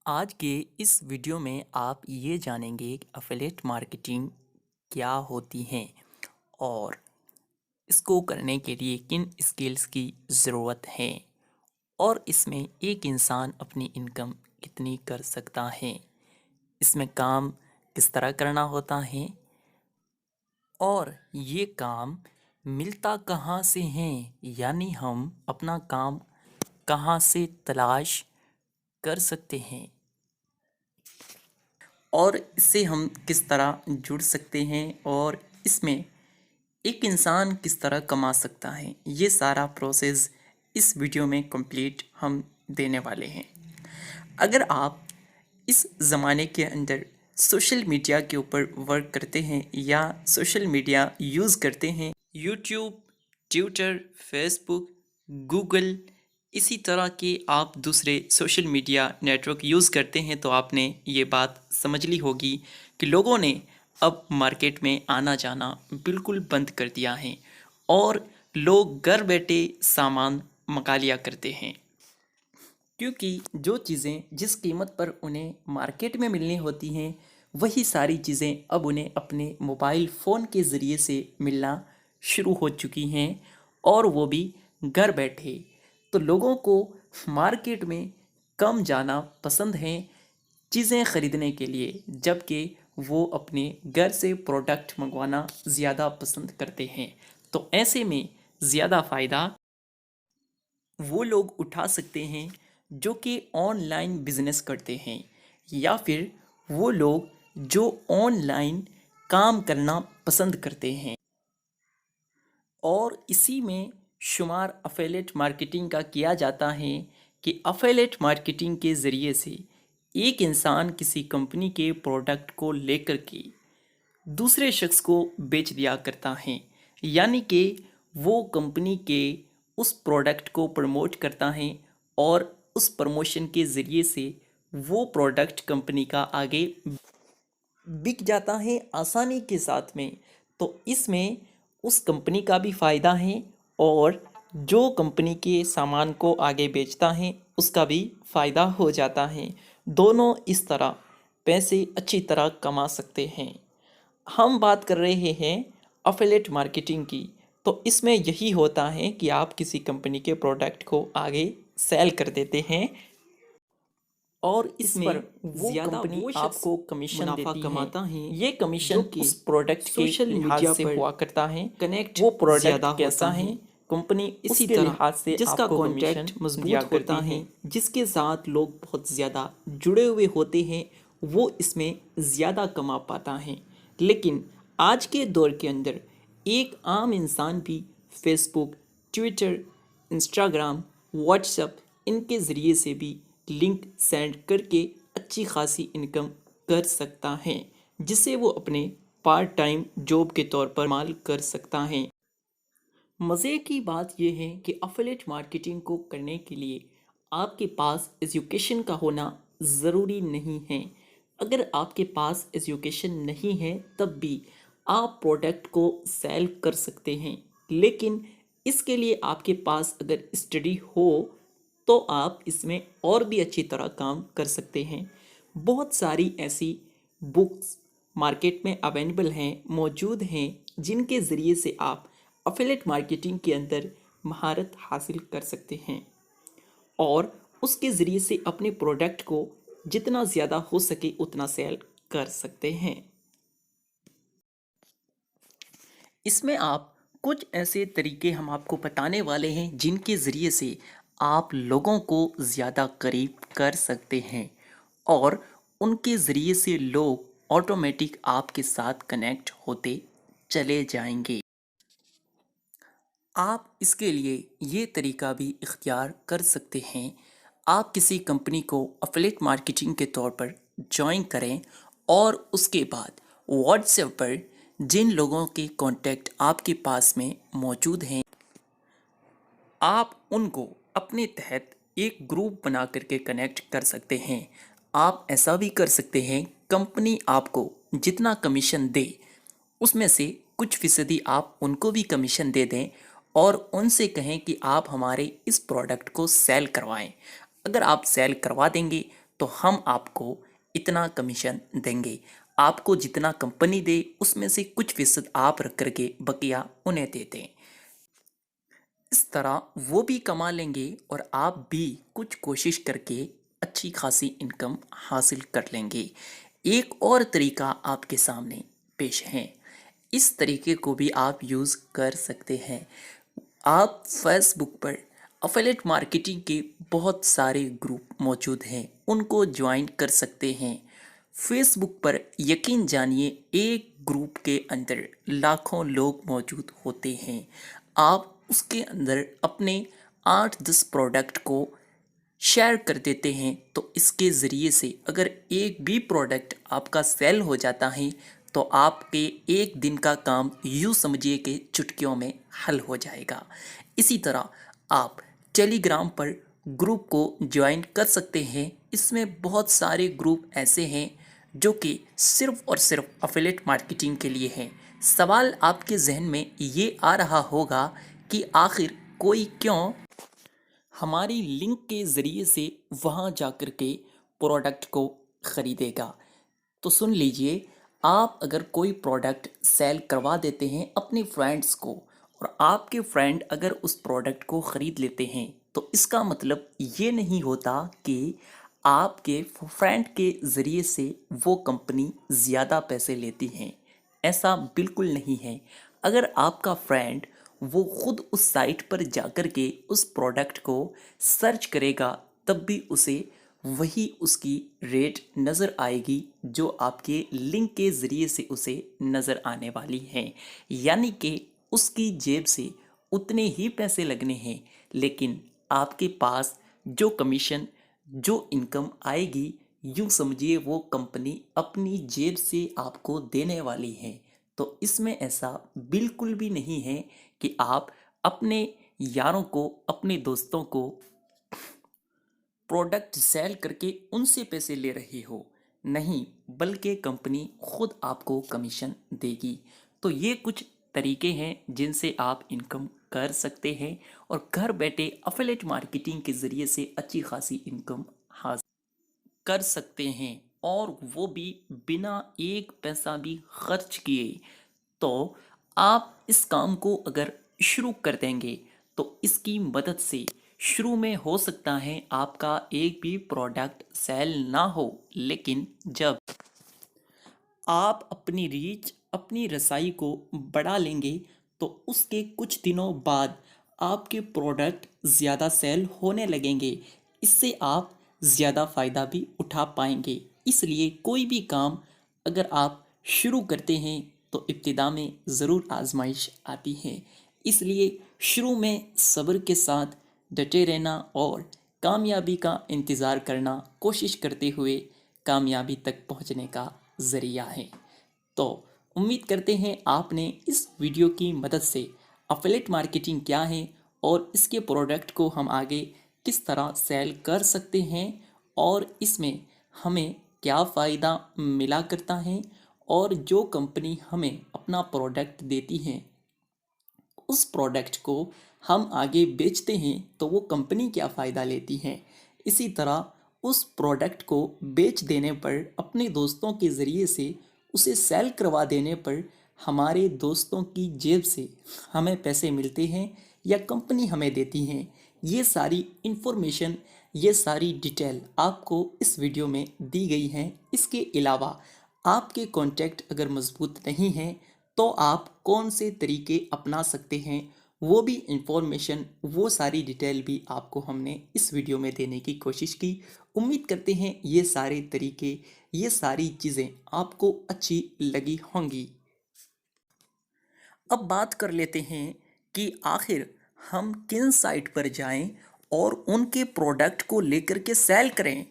آج کے اس ویڈیو میں آپ یہ جانیں گے کہ افیلیٹ مارکیٹنگ کیا ہوتی ہیں اور اس کو کرنے کے لیے کن اسکلز کی ضرورت ہے اور اس میں ایک انسان اپنی انکم کتنی کر سکتا ہے، اس میں کام کس طرح کرنا ہوتا ہے اور یہ کام ملتا کہاں سے ہیں، یعنی ہم اپنا کام کہاں سے تلاش کر سکتے ہیں اور اس سے ہم کس طرح جڑ سکتے ہیں اور اس میں ایک انسان کس طرح کما سکتا ہے، یہ سارا پروسیس اس ویڈیو میں کمپلیٹ ہم دینے والے ہیں۔ اگر آپ اس زمانے کے اندر سوشل میڈیا کے اوپر ورک کرتے ہیں یا سوشل میڈیا یوز کرتے ہیں، YouTube, Twitter, Facebook, Google, اسی طرح کے آپ دوسرے social media network use کرتے ہیں تو آپ نے یہ بات سمجھ لی ہوگی کہ لوگوں نے اب مارکیٹ میں آنا جانا بالکل بند کر دیا ہے اور لوگ گھر بیٹھے سامان منگا لیا کرتے ہیں، کیونکہ جو چیزیں جس قیمت پر انہیں مارکیٹ میں ملنی ہوتی ہیں وہی ساری چیزیں اب انہیں اپنے موبائل فون کے ذریعے سے ملنا شروع ہو چکی ہیں اور وہ بھی گھر بیٹھے۔ تو لوگوں کو مارکیٹ میں کم جانا پسند ہے چیزیں خریدنے کے لیے، جبکہ وہ اپنے گھر سے پروڈکٹ منگوانا زیادہ پسند کرتے ہیں۔ تو ایسے میں زیادہ فائدہ وہ لوگ اٹھا سکتے ہیں جو کہ آن لائن بزنس کرتے ہیں یا پھر وہ لوگ جو آن لائن کام کرنا پسند کرتے ہیں، اور اسی میں شمار افیلیٹ مارکیٹنگ کا کیا جاتا ہے کہ افیلیٹ مارکیٹنگ کے ذریعے سے ایک انسان کسی کمپنی کے پروڈکٹ کو لے کر کے دوسرے شخص کو بیچ دیا کرتا ہے، یعنی کہ وہ کمپنی کے اس پروڈکٹ کو پروموٹ کرتا ہے اور اس پروموشن کے ذریعے سے وہ پروڈکٹ کمپنی کا آگے بک جاتا ہے آسانی کے ساتھ میں۔ تو اس میں اس کمپنی کا بھی فائدہ ہے اور جو کمپنی کے سامان کو آگے بیچتا ہے اس کا بھی فائدہ ہو جاتا ہے، دونوں اس طرح پیسے اچھی طرح کما سکتے ہیں۔ ہم بات کر رہے ہیں افیلیٹ مارکیٹنگ کی، تو اس میں یہی ہوتا ہے کہ آپ کسی کمپنی کے پروڈکٹ کو آگے سیل کر دیتے ہیں اور اس میں وہ کمپنی آپ کو کمیشن دیتی ہے۔ یہ کمیشن اس پروڈکٹ کے لحاظ سے ہوا کرتا ہے، وہ پروڈکٹ کیسا ہے، کمپنی اسی لحاظ سے جس کا کانٹیکٹ مضبوط ہوتا ہے، جس کے ساتھ لوگ بہت زیادہ جڑے ہوئے ہوتے ہیں وہ اس میں زیادہ کما پاتا ہے۔ لیکن آج کے دور کے اندر ایک عام انسان بھی فیس بک، ٹویٹر، انسٹاگرام، واٹس ایپ ان کے ذریعے سے بھی لنک سینڈ کر کے اچھی خاصی انکم کر سکتا ہے، جسے وہ اپنے پارٹ ٹائم جاب کے طور پر استعمال کر سکتا ہے۔ مزے کی بات یہ ہے کہ افیلیٹ مارکیٹنگ کو کرنے کے لیے آپ کے پاس ایجوکیشن کا ہونا ضروری نہیں ہے۔ اگر آپ کے پاس ایجوکیشن نہیں ہے تب بھی آپ پروڈکٹ کو سیل کر سکتے ہیں، لیکن اس کے لیے آپ کے پاس اگر اسٹڈی ہو تو آپ اس میں اور بھی اچھی طرح کام کر سکتے ہیں۔ بہت ساری ایسی بکس مارکیٹ میں اویلیبل ہیں، موجود ہیں، جن کے ذریعے سے آپ افیلیٹ مارکیٹنگ کے اندر مہارت حاصل کر سکتے ہیں اور اس کے ذریعے سے اپنے پروڈکٹ کو جتنا زیادہ ہو سکے اتنا سیل کر سکتے ہیں۔ اس میں آپ کچھ ایسے طریقے ہم آپ کو بتانے والے ہیں جن کے ذریعے سے آپ لوگوں کو زیادہ قریب کر سکتے ہیں اور ان کے ذریعے سے لوگ آٹومیٹک آپ کے ساتھ کنیکٹ ہوتے چلے جائیں گے۔ آپ اس کے لیے یہ طریقہ بھی اختیار کر سکتے ہیں، آپ کسی کمپنی کو افیلیٹ مارکیٹنگ کے طور پر جوائن کریں اور اس کے بعد واٹس ایپ پر جن لوگوں کے کانٹیکٹ آپ کے پاس میں موجود ہیں آپ ان کو اپنے تحت ایک گروپ بنا کر کے کنیکٹ کر سکتے ہیں۔ آپ ایسا بھی کر سکتے ہیں کمپنی آپ کو جتنا کمیشن دے اس میں سے کچھ فیصدی آپ ان کو بھی کمیشن دے دیں اور ان سے کہیں کہ آپ ہمارے اس پروڈکٹ کو سیل کروائیں۔ اگر آپ سیل کروا دیں گے تو ہم آپ کو اتنا کمیشن دیں گے۔ آپ کو جتنا کمپنی دے اس میں سے کچھ فیصد آپ رکھ کر کے بقیہ انہیں دے دیں۔ اس طرح وہ بھی کما لیں گے اور آپ بھی کچھ کوشش کر کے اچھی خاصی انکم حاصل کر لیں گے۔ ایک اور طریقہ آپ کے سامنے پیش ہے، اس طریقے کو بھی آپ یوز کر سکتے ہیں۔ آپ فیس بک پر افیلیٹ مارکیٹنگ کے بہت سارے گروپ موجود ہیں، ان کو جوائن کر سکتے ہیں۔ فیس بک پر یقین جانیے ایک گروپ کے اندر لاکھوں لوگ موجود ہوتے ہیں۔ آپ اس کے اندر اپنے 8-10 پروڈکٹ کو شیئر کر دیتے ہیں تو اس کے ذریعے سے اگر ایک بھی پروڈکٹ آپ کا سیل ہو جاتا ہے تو آپ کے ایک دن کا کام یوں سمجھیے کہ چٹکیوں میں حل ہو جائے گا۔ اسی طرح آپ ٹیلی گرام پر گروپ کو جوائن کر سکتے ہیں۔ اس میں بہت سارے گروپ ایسے ہیں جو کہ صرف اور صرف افیلیٹ مارکیٹنگ کے لیے ہیں۔ سوال آپ کے ذہن میں یہ آ رہا ہوگا کہ آخر کوئی کیوں ہماری لنک کے ذریعے سے وہاں جا کر کے پروڈکٹ کو خریدے گا؟ تو سن لیجئے، آپ اگر کوئی پروڈکٹ سیل کروا دیتے ہیں اپنے فرینڈز کو اور آپ کے فرینڈ اگر اس پروڈکٹ کو خرید لیتے ہیں تو اس کا مطلب یہ نہیں ہوتا کہ آپ کے فرینڈ کے ذریعے سے وہ کمپنی زیادہ پیسے لیتی ہیں۔ ایسا بالکل نہیں ہے۔ اگر آپ کا فرینڈ وہ خود اس سائٹ پر جا کر کے اس پروڈکٹ کو سرچ کرے گا تب بھی اسے وہی اس کی ریٹ نظر آئے گی جو آپ کے لنک کے ذریعے سے اسے نظر آنے والی ہے۔ یعنی کہ اس کی جیب سے اتنے ہی پیسے لگنے ہیں، لیکن آپ کے پاس جو کمیشن جو انکم آئے گی یوں سمجھیے وہ کمپنی اپنی جیب سے آپ کو دینے والی ہے۔ تو اس میں ایسا بالکل بھی نہیں ہے کہ آپ اپنے یاروں کو اپنے دوستوں کو پروڈکٹ سیل کر کے ان سے پیسے لے رہے ہو، نہیں، بلکہ کمپنی خود آپ کو کمیشن دے گی۔ تو یہ کچھ طریقے ہیں جن سے آپ انکم کر سکتے ہیں اور گھر بیٹھے افیلیٹ مارکیٹنگ کے ذریعے سے اچھی خاصی انکم حاصل کر سکتے ہیں، اور وہ بھی بنا ایک پیسہ بھی خرچ کیے۔ تو آپ اس کام کو اگر شروع کر دیں گے تو اس کی مدد سے شروع میں ہو سکتا ہے آپ کا ایک بھی پروڈکٹ سیل نہ ہو، لیکن جب آپ اپنی ریچ اپنی رسائی کو بڑھا لیں گے تو اس کے کچھ دنوں بعد آپ کے پروڈکٹ زیادہ سیل ہونے لگیں گے۔ اس سے آپ زیادہ فائدہ بھی اٹھا پائیں گے۔ اس لیے کوئی بھی کام اگر آپ شروع کرتے ہیں تو ابتدا میں ضرور آزمائش آتی ہے، اس لیے شروع میں صبر کے ساتھ ڈٹے رہنا اور کامیابی کا انتظار کرنا کوشش کرتے ہوئے کامیابی تک پہنچنے کا ذریعہ ہے۔ تو امید کرتے ہیں آپ نے اس ویڈیو کی مدد سے افیلیٹ مارکیٹنگ کیا ہے اور اس کے پروڈکٹ کو ہم آگے کس طرح سیل کر سکتے ہیں اور اس میں ہمیں کیا فائدہ ملا کرتا ہے، اور جو کمپنی ہمیں اپنا پروڈکٹ دیتی ہے اس پروڈکٹ کو ہم آگے بیچتے ہیں تو وہ کمپنی کیا فائدہ لیتی ہے۔ اسی طرح اس پروڈکٹ کو بیچ دینے پر اپنے دوستوں کے ذریعے سے اسے سیل کروا دینے پر ہمارے دوستوں کی جیب سے ہمیں پیسے ملتے ہیں یا کمپنی ہمیں دیتی ہیں۔ یہ ساری انفارمیشن، یہ ساری ڈیٹیل آپ کو اس ویڈیو میں دی گئی ہیں۔ اس کے علاوہ آپ کے کانٹیکٹ اگر مضبوط نہیں ہیں تو آپ کون سے طریقے اپنا سکتے ہیں، وہ بھی انفارمیشن، وہ ساری ڈیٹیل بھی آپ کو ہم نے اس ویڈیو میں دینے کی کوشش کی۔ امید کرتے ہیں یہ سارے طریقے، یہ ساری چیزیں آپ کو اچھی لگی ہوں گی۔ اب بات کر لیتے ہیں کہ آخر ہم کن سائٹ پر جائیں اور ان کے پروڈکٹ کو لے کر کے سیل کریں۔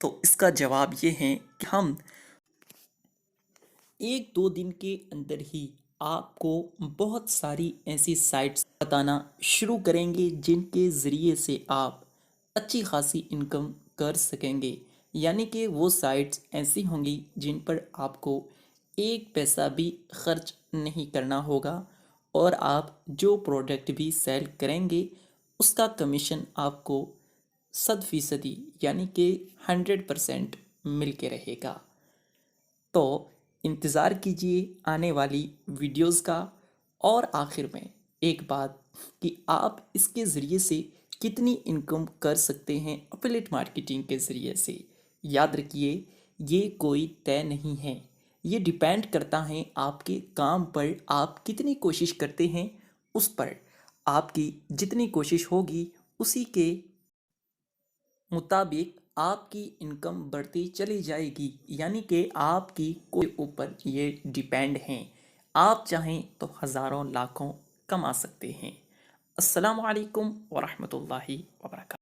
تو اس کا جواب یہ ہے کہ ہم 1-2 دن کے اندر ہی آپ کو بہت ساری ایسی سائٹس بتانا شروع کریں گے جن کے ذریعے سے آپ اچھی خاصی انکم کر سکیں گے۔ یعنی کہ وہ سائٹس ایسی ہوں گی جن پر آپ کو ایک پیسہ بھی خرچ نہیں کرنا ہوگا اور آپ جو پروڈکٹ بھی سیل کریں گے اس کا کمیشن آپ کو 100% یعنی کہ 100% مل کے رہے گا۔ تو انتظار کیجیے آنے والی ویڈیوز کا۔ اور آخر میں ایک بات کہ آپ اس کے ذریعے سے کتنی انکم کر سکتے ہیں افیلیٹ مارکیٹنگ کے ذریعے سے، یاد رکھیے یہ کوئی طے نہیں ہے، یہ ڈیپینڈ کرتا ہے آپ کے کام پر، آپ کتنی کوشش کرتے ہیں اس پر۔ آپ کی جتنی کوشش ہوگی اسی کے مطابق آپ کی انکم بڑھتی چلی جائے گی، یعنی کہ آپ کی کوئی اوپر یہ ڈیپینڈ ہیں۔ آپ چاہیں تو ہزاروں لاکھوں کما سکتے ہیں۔ السلام علیکم ورحمۃ اللہ وبرکاتہ۔